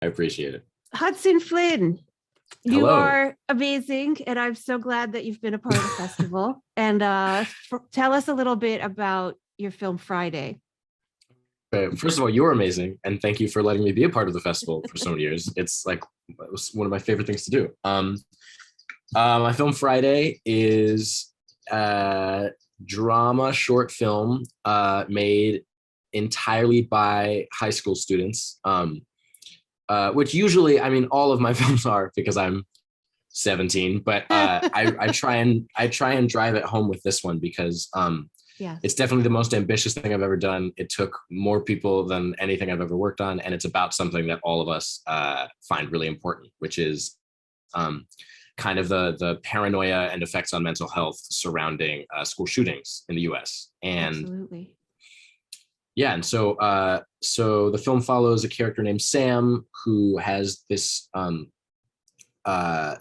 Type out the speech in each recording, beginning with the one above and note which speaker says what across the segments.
Speaker 1: I appreciate it.
Speaker 2: Hudson Flynn, you
Speaker 1: Hello.
Speaker 2: are amazing, and I'm so glad that you've been a part of the festival. And tell us a little bit about your film Friday.
Speaker 1: First of all, you're amazing, and thank you for letting me be a part of the festival for so many years. It was one of my favorite things to do. My film Friday is a drama short film made entirely by high school students, which usually, I mean, all of my films are because I'm 17, but I try and drive it home with this one because
Speaker 2: Yes.
Speaker 1: it's definitely the most ambitious thing I've ever done. It took more people than anything I've ever worked on, and it's about something that all of us find really important, which is kind of the paranoia and effects on mental health surrounding school shootings in the U.S. And
Speaker 2: absolutely.
Speaker 1: Yeah, and so the film follows a character named Sam who has this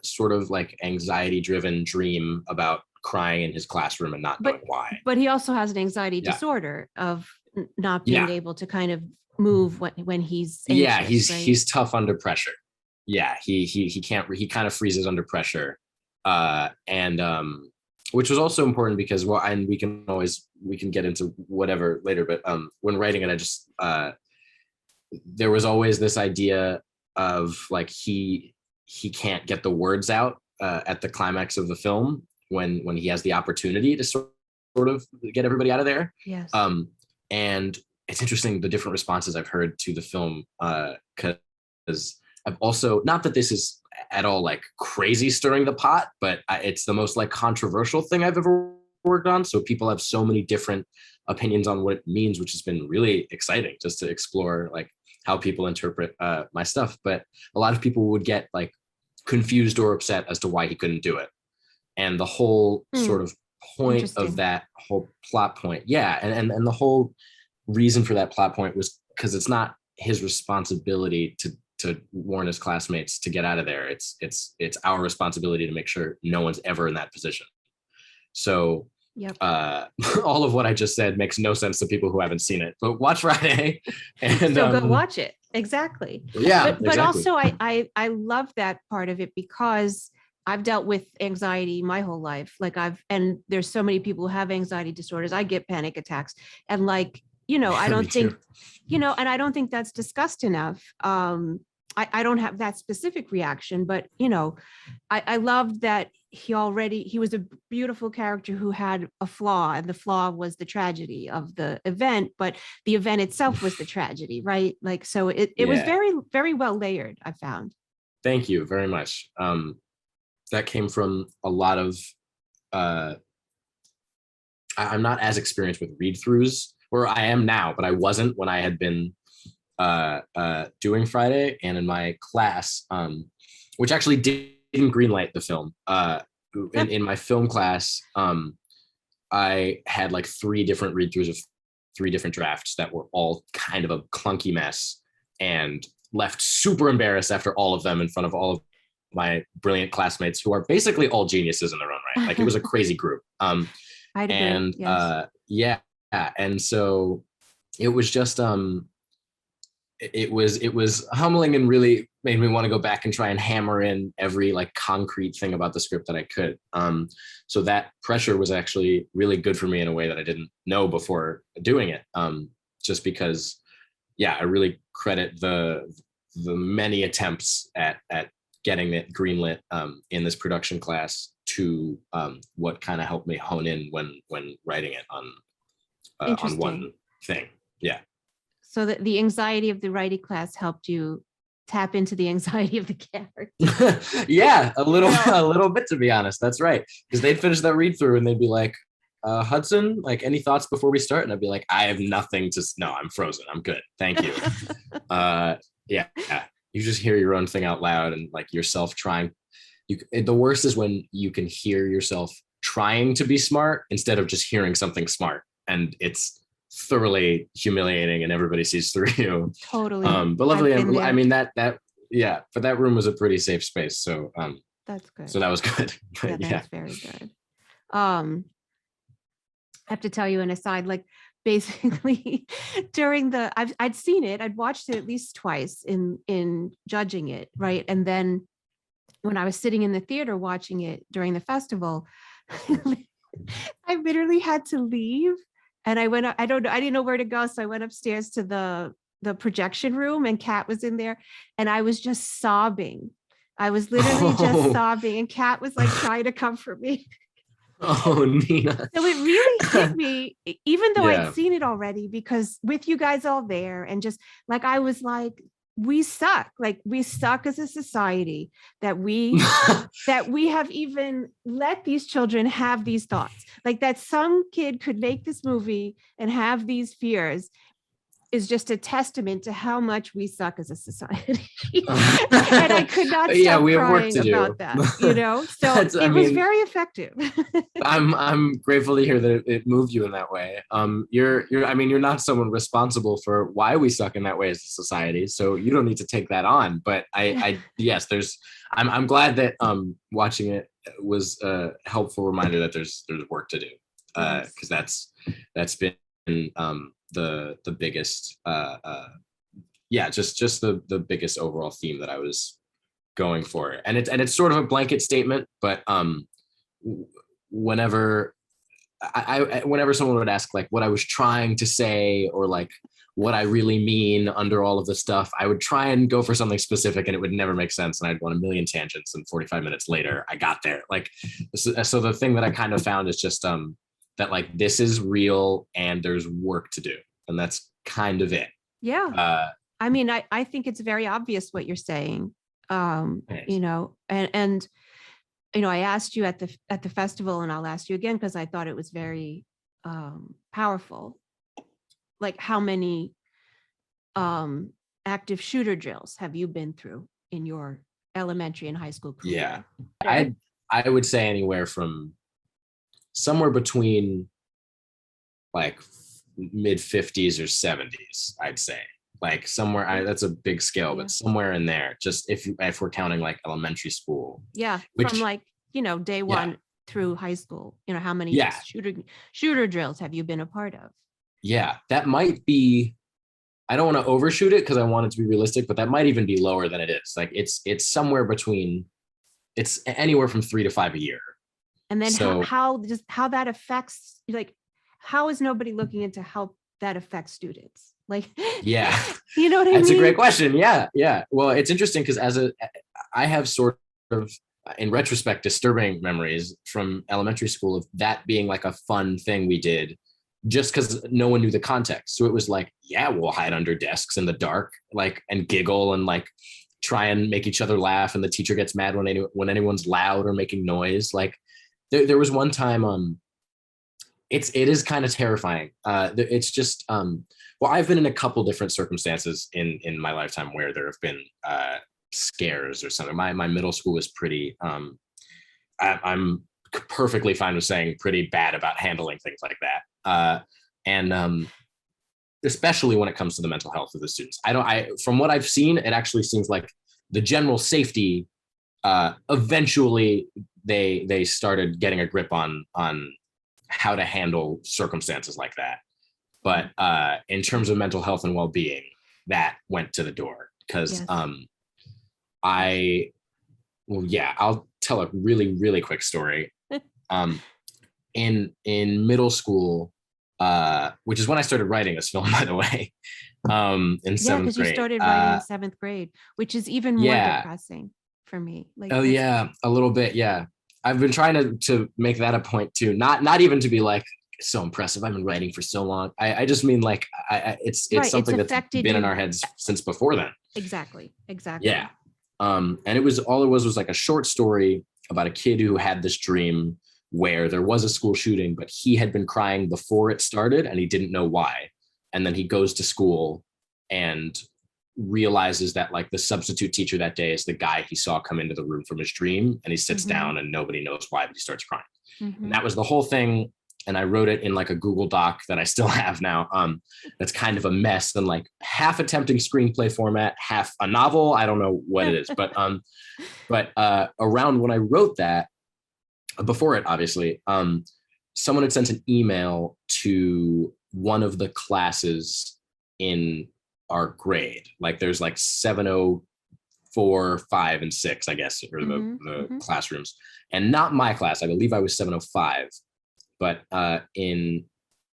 Speaker 1: sort of like anxiety-driven dream about crying in his classroom and not knowing why.
Speaker 2: But he also has an anxiety disorder of not being able to kind of move when he's anxious,
Speaker 1: he's tough under pressure. Yeah, he can't, he kind of freezes under pressure. And which was also important because, well, and we can get into whatever later, but when writing it, I just there was always this idea of like he can't get the words out at the climax of the film when he has the opportunity to sort of get everybody out of there.
Speaker 2: Yes.
Speaker 1: And it's interesting the different responses I've heard to the film, because I've also, not that this is at all like crazy stirring the pot, but it's the most like controversial thing I've ever worked on. So people have so many different opinions on what it means, which has been really exciting just to explore like how people interpret my stuff. But a lot of people would get like confused or upset as to why he couldn't do it. And the whole sort of point of that whole plot point. Yeah. And the whole reason for that plot point was because it's not his responsibility to warn his classmates to get out of there. It's our responsibility to make sure no one's ever in that position. So all of what I just said makes no sense to people who haven't seen it, but watch Friday and
Speaker 2: so go watch it. Exactly.
Speaker 1: Yeah.
Speaker 2: But also I love that part of it because I've dealt with anxiety my whole life. And there's so many people who have anxiety disorders. I get panic attacks and like, I don't think, and I don't think that's discussed enough. I don't have that specific reaction, but, I love that he was a beautiful character who had a flaw, and the flaw was the tragedy of the event, but the event itself was the tragedy, right? Like, so it was very, very well layered, I found.
Speaker 1: Thank you very much. That came from a lot of, I'm not as experienced with read-throughs, or I am now, but I wasn't when I had been doing Friday. And in my class, which actually didn't greenlight the film, in my film class, I had like 3 different read-throughs of 3 different drafts that were all kind of a clunky mess, and left super embarrassed after all of them in front of all of my brilliant classmates who are basically all geniuses in their own right. Like, it was a crazy group.
Speaker 2: I'd agree.
Speaker 1: Yes. And so it was just it was humbling and really made me want to go back and try and hammer in every like concrete thing about the script that I could. So that pressure was actually really good for me in a way that I didn't know before doing it. Just because, I really credit the many attempts at getting it greenlit in this production class to what kind of helped me hone in when writing it on one thing. Yeah.
Speaker 2: So that the anxiety of the writing class helped you tap into the anxiety of the character.
Speaker 1: Yeah, a little bit, to be honest. That's right. Because they'd finish that read through and they'd be like, Hudson, like, any thoughts before we start? And I'd be like, I have nothing to, no, I'm frozen. I'm good. Thank you. Yeah. You just hear your own thing out loud and like yourself trying. The worst is when you can hear yourself trying to be smart instead of just hearing something smart. And it's thoroughly humiliating and everybody sees through you.
Speaker 2: Totally.
Speaker 1: But luckily, I mean, that but that room was a pretty safe space. So
Speaker 2: that's good.
Speaker 1: So that was good.
Speaker 2: That's very good. I have to tell you an aside, like basically during I'd seen it, I'd watched it at least twice in judging it, right? And then when I was sitting in the theater watching it during the festival, I literally had to leave. And I went, I don't know, I didn't know where to go. So I went upstairs to the projection room, and Kat was in there, and I was just sobbing. I was literally just sobbing, and Kat was like trying to comfort me.
Speaker 1: Oh, Nina.
Speaker 2: So it really hit me, even though
Speaker 1: Yeah.
Speaker 2: I'd seen it already, because with you guys all there, and just like, I was like, we suck. Like, we suck as a society that we have even let these children have these thoughts. Like, that some kid could make this movie and have these fears is just a testament to how much we suck as a society. And I could not stop
Speaker 1: we have work
Speaker 2: crying
Speaker 1: to do
Speaker 2: about that, you know? So it was very effective.
Speaker 1: I'm grateful to hear that it moved you in that way. You're not someone responsible for why we suck in that way as a society, so you don't need to take that on. But yes, I'm glad that watching it was a helpful reminder that there's work to do, because that's been the biggest just the biggest overall theme that I was going for. And it's sort of a blanket statement, but whenever whenever someone would ask like what I was trying to say, or like what I really mean under all of the stuff, I would try and go for something specific, and it would never make sense, and I'd go on a million tangents, and 45 minutes later I got there. Like, so the thing that I kind of found is just that like this is real and there's work to do, and that's kind of it.
Speaker 2: Yeah. I mean, I think it's very obvious what you're saying.
Speaker 1: Nice.
Speaker 2: You know, and you know, I asked you at the festival, and I'll ask you again because I thought it was very powerful. Like, how many active shooter drills have you been through in your elementary and high school career?
Speaker 1: Yeah, I would say anywhere from somewhere between like mid 50s or 70s, I'd say. Like somewhere, that's a big scale, but somewhere in there, just if we're counting like elementary school.
Speaker 2: Yeah, from like, you know, day one through high school, you know, how many shooter drills have you been a part of?
Speaker 1: Yeah, that might be, I don't want to overshoot it because I want it to be realistic, but that might even be lower than it is. Like it's somewhere between, it's anywhere from 3 to 5 a year.
Speaker 2: And then how that affects, like, how is nobody looking into how that affects students? Like,
Speaker 1: yeah,
Speaker 2: you know what I mean?
Speaker 1: That's a great question. Yeah. Well, it's interesting because I have sort of, in retrospect, disturbing memories from elementary school of that being like a fun thing we did, just because no one knew the context. So it was like, yeah, we'll hide under desks in the dark, like, and giggle and like try and make each other laugh, and the teacher gets mad when anyone's loud or making noise. Like there was one time, it is kind of terrifying. It's just well, I've been in a couple different circumstances in my lifetime where there have been scares or something. My middle school was pretty I'm perfectly fine with saying pretty bad about handling things like that, and especially when it comes to the mental health of the students. From what I've seen, it actually seems like the general safety, eventually they started getting a grip on how to handle circumstances like that. But in terms of mental health and well-being, that went to the door because I'll tell a really, really quick story. In middle school, which is when I started writing this film, by the way, in 7th grade.
Speaker 2: Because you started writing in 7th grade, which is even more depressing for me. Like,
Speaker 1: a little bit. Yeah. I've been trying to make that a point too. Not even to be like, so impressive, I've been writing for so long. I just mean like it's something that's been in our heads since before then.
Speaker 2: Exactly.
Speaker 1: Yeah. And it was like a short story about a kid who had this dream where there was a school shooting, but he had been crying before it started and he didn't know why. And then he goes to school and realizes that like the substitute teacher that day is the guy he saw come into the room from his dream, and he sits down and nobody knows why, but he starts crying. And that was the whole thing. And I wrote it in like a Google Doc that I still have now. That's kind of a mess and like half attempting screenplay format, half a novel. I don't know what it is, but around when I wrote that, before it, obviously, someone had sent an email to one of the classes in our grade. Like there's like 704, 5, and 6, I guess, or the classrooms. And not my class. I believe I was 705. But in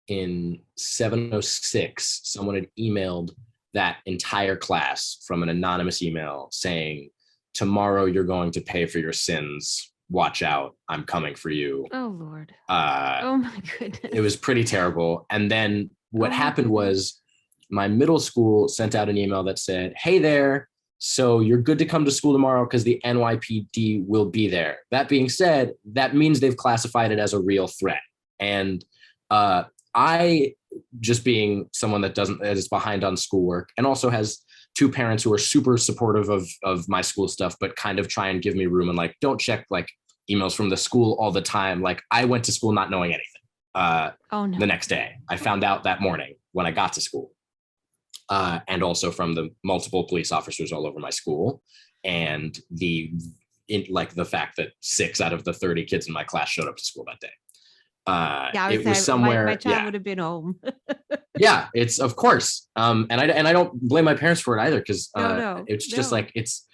Speaker 1: 706, someone had emailed that entire class from an anonymous email saying, tomorrow you're going to pay for your sins. Watch out. I'm coming for you.
Speaker 2: Oh, Lord. Oh, my goodness.
Speaker 1: It was pretty terrible. And then what happened was my middle school sent out an email that said, hey there, so you're good to come to school tomorrow because the NYPD will be there. That being said, that means they've classified it as a real threat. And I, just being someone that is behind on schoolwork and also has 2 parents who are super supportive of my school stuff, but kind of try and give me room and like, don't check like emails from the school all the time. Like I went to school not knowing anything. The next day, I found out that morning when I got to school. And also from the multiple police officers all over my school, and the fact that 6 out of the 30 kids in my class showed up to school that day. It was somewhere.
Speaker 2: My child would have been home.
Speaker 1: Yeah, it's of course. And I don't blame my parents for it either, because it's just like it's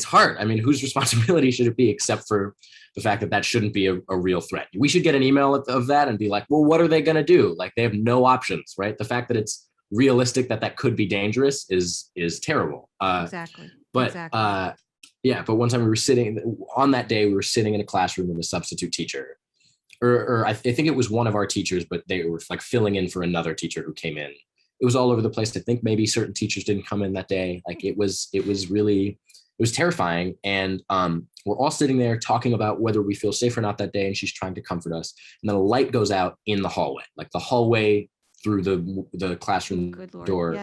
Speaker 1: hard. I mean, whose responsibility should it be except for the fact that shouldn't be a real threat? We should get an email of that and be like, well, what are they going to do? Like they have no options, right? The fact that it's realistic that could be dangerous is terrible.
Speaker 2: Exactly.
Speaker 1: But but one time we were sitting in a classroom with a substitute teacher, or I think it was one of our teachers, but they were like filling in for another teacher who came in. It was all over the place. I think maybe certain teachers didn't come in that day. Like it was terrifying. And we're all sitting there talking about whether we feel safe or not that day. And she's trying to comfort us. And then a light goes out in the hallway, like the hallway through the classroom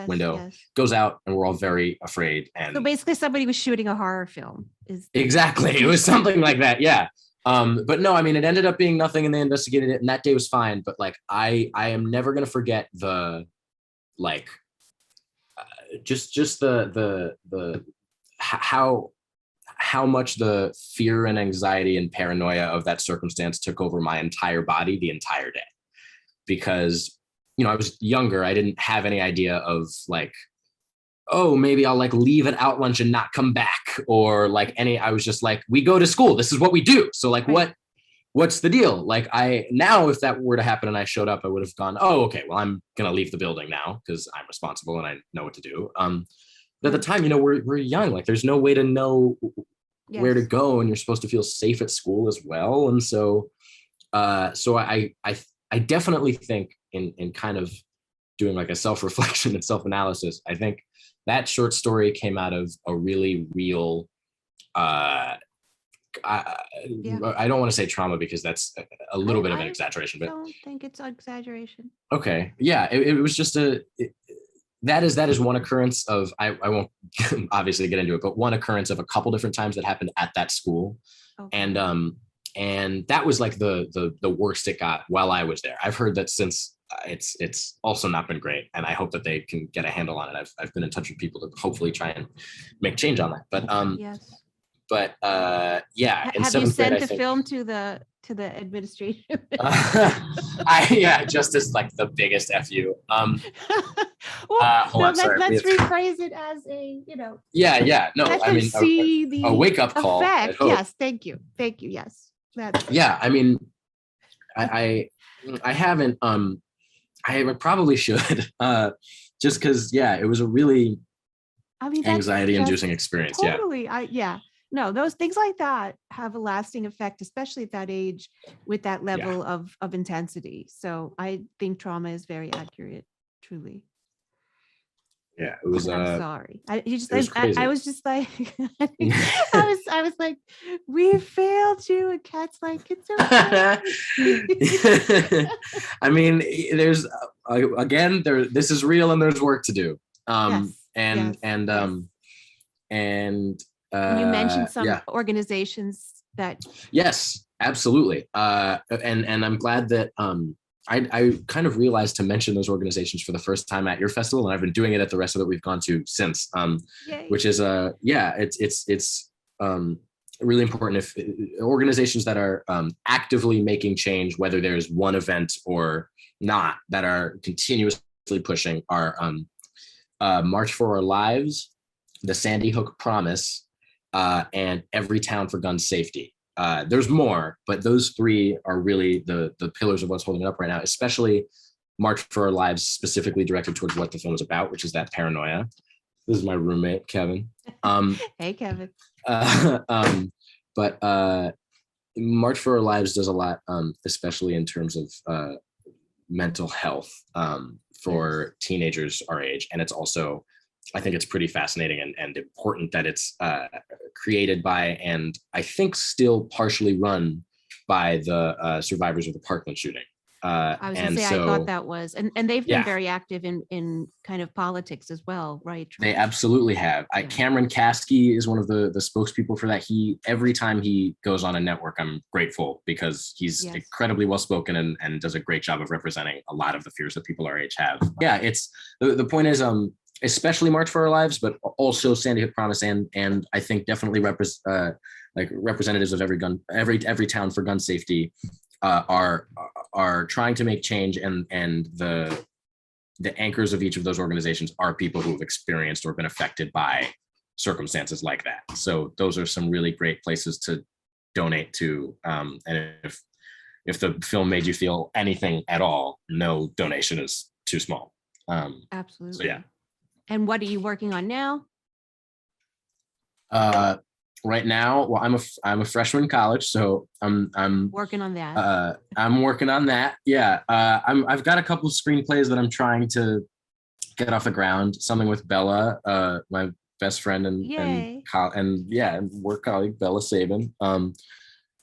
Speaker 1: window goes out, and we're all very afraid. And
Speaker 2: so basically somebody was shooting a horror film.
Speaker 1: Exactly. It was something like that. Yeah. But no, I mean, it ended up being nothing, and they investigated it, and that day was fine. But like, I am never going to forget the, like, just the how much the fear and anxiety and paranoia of that circumstance took over my entire body the entire day. Because, I was younger. I didn't have any idea of like, oh, maybe I'll like leave at out lunch and not come back, or like I was just like, we go to school. This is what we do. So like, what's the deal? Like now, if that were to happen and I showed up, I would have gone, oh, okay, well, I'm going to leave the building now because I'm responsible and I know what to do. But at the time, we're young. Like there's no way to know where to go, and you're supposed to feel safe at school as well. And so, I definitely think in kind of doing like a self-reflection and self-analysis, I think that short story came out of a really real, I don't want to say trauma because that's a little bit of an exaggeration, but I
Speaker 2: don't think it's an exaggeration.
Speaker 1: Okay. Yeah. It was just that is one occurrence of, I won't obviously get into it, but one occurrence of a couple different times that happened at that school. Okay. And that was like the worst it got while I was there. I've heard that since it's also not been great, and I hope that they can get a handle on it. I've been in touch with people to hopefully try and make change on that. But
Speaker 2: yes.
Speaker 1: But yeah.
Speaker 2: Have you sent the film to the administration?
Speaker 1: Just as like the biggest FU.
Speaker 2: Let's rephrase it as a,
Speaker 1: Yeah. No, I mean, a wake up call.
Speaker 2: Yes. Thank you. Yes.
Speaker 1: Yeah. I mean, I haven't, I probably should, just cause it was a really anxiety inducing experience.
Speaker 2: Totally. No, those things like that have a lasting effect, especially at that age with that level of intensity. So I think trauma is very accurate, truly.
Speaker 1: Yeah, it was.
Speaker 2: I'm sorry. I was just like, I was like, we failed you, and Kat's like, it's
Speaker 1: okay. I mean, there's this is real, and there's work to do.
Speaker 2: And you mentioned some organizations that.
Speaker 1: Yes, absolutely. And I'm glad that I kind of realized to mention those organizations for the first time at your festival, and I've been doing it at the rest of that we've gone to since. Which is really important if organizations that are actively making change, whether there's one event or not, that are continuously pushing are March for Our Lives, the Sandy Hook Promise, and Every Town for Gun Safety. There's more, but those three are really the pillars of what's holding it up right now, especially March for Our Lives, specifically directed towards what the film is about, which is that paranoia. This is my roommate, Kevin.
Speaker 2: Hey, Kevin.
Speaker 1: But March for Our Lives does a lot, especially in terms of mental health for teenagers our age. And it's also, I think it's pretty fascinating and important that it's created by, and I think still partially run by the survivors of the Parkland shooting.
Speaker 2: I was gonna say, I thought that was, and they've been very active in kind of politics as well, right?
Speaker 1: They absolutely have. Cameron Kasky is one of the spokespeople for that. Every time he goes on a network, I'm grateful because he's incredibly well spoken and does a great job of representing a lot of the fears that people our age have. Yeah, it's the point is especially March for Our Lives, but also Sandy Hook Promise and I think definitely representatives of every town for gun safety are trying to make change, and the anchors of each of those organizations are people who have experienced or been affected by circumstances like that. So those are some really great places to donate to. And if the film made you feel anything at all, no donation is too small.
Speaker 2: Absolutely.
Speaker 1: So yeah.
Speaker 2: And what are you working on now?
Speaker 1: Right now, well, I'm a freshman in college, so I'm
Speaker 2: working on that.
Speaker 1: I'm working on that. Yeah, I've got a couple of screenplays that I'm trying to get off the ground. Something with Bella, my best friend and work colleague Bella Sabin.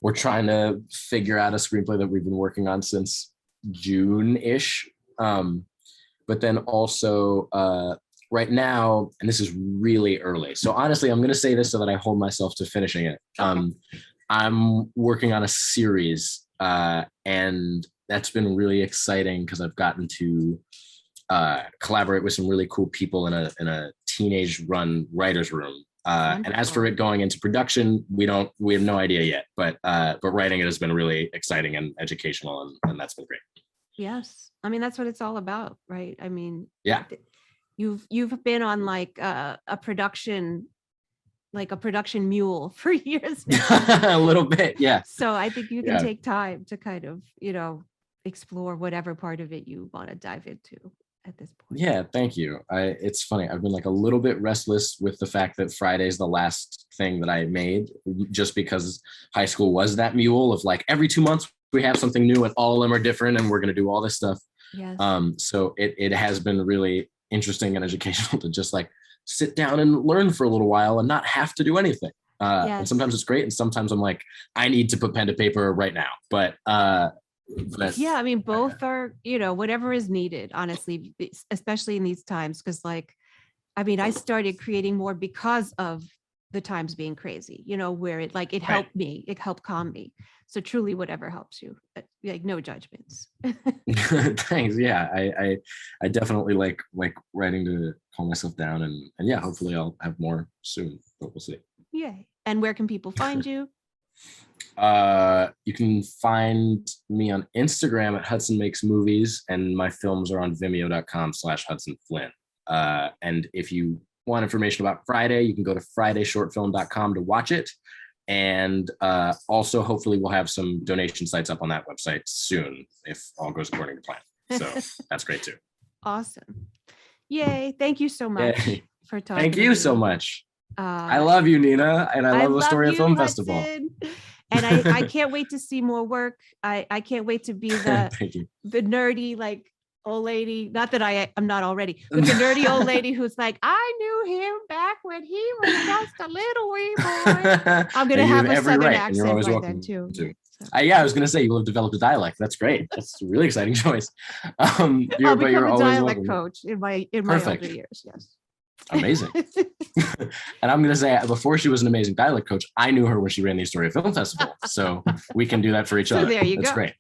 Speaker 1: We're trying to figure out a screenplay that we've been working on since June-ish. But then also right now, and this is really early, so honestly, I'm going to say this so that I hold myself to finishing it. I'm working on a series, and that's been really exciting because I've gotten to collaborate with some really cool people in a teenage-run writers' room. And as for it going into production, we have no idea yet. But writing it has been really exciting and educational, and that's been great.
Speaker 2: Yes, I mean that's what it's all about, right? I mean,
Speaker 1: yeah.
Speaker 2: You've been on like a production mule for years now.
Speaker 1: A little bit, yeah.
Speaker 2: So I think you can take time to kind of, explore whatever part of it you want to dive into at this point.
Speaker 1: Yeah, thank you. It's funny. I've been like a little bit restless with the fact that Friday's the last thing that I made, just because high school was that mule of like every 2 months we have something new and all of them are different and we're going to do all this stuff.
Speaker 2: Yes.
Speaker 1: So it has been really interesting and educational to just like sit down and learn for a little while and not have to do anything. And sometimes it's great. And sometimes I'm like, I need to put pen to paper right now. But
Speaker 2: yeah, I mean, both are, whatever is needed, honestly, especially in these times. Cause like, I mean, I started creating more because of the times being crazy, where it helped me, it helped calm me. So truly whatever helps you, like no judgments.
Speaker 1: Thanks. Yeah. I definitely like writing to calm myself down and yeah, hopefully I'll have more soon, but we'll see.
Speaker 2: Yay. And where can people find you?
Speaker 1: You can find me on Instagram at Hudson Makes Movies, and my films are on vimeo.com/Hudson Flynn. And if you want information about Friday, you can go to fridayshortfilm.com to watch it. And also, hopefully, we'll have some donation sites up on that website soon if all goes according to plan. So that's great too.
Speaker 2: Awesome. Yay. Thank you so much for talking.
Speaker 1: Thank you so much. I love you, Nina, and I love Astoria Film Festival.
Speaker 2: And I can't wait to see more work. I can't wait to be the nerdy, like, old lady. Not that I'm not already, but the nerdy old lady who's like, I knew him back when he was just a little wee boy. I'm going to have a Southern accent like that too.
Speaker 1: Yeah, I was going to say, you will have developed a dialect. That's great. That's a really exciting choice.
Speaker 2: I'll become a dialect coach in my older years. Yes.
Speaker 1: Amazing. And I'm going to say, before she was an amazing dialect coach, I knew her when she ran the Astoria Film Festival. So we can do that for each other.
Speaker 2: There you go.
Speaker 1: That's great.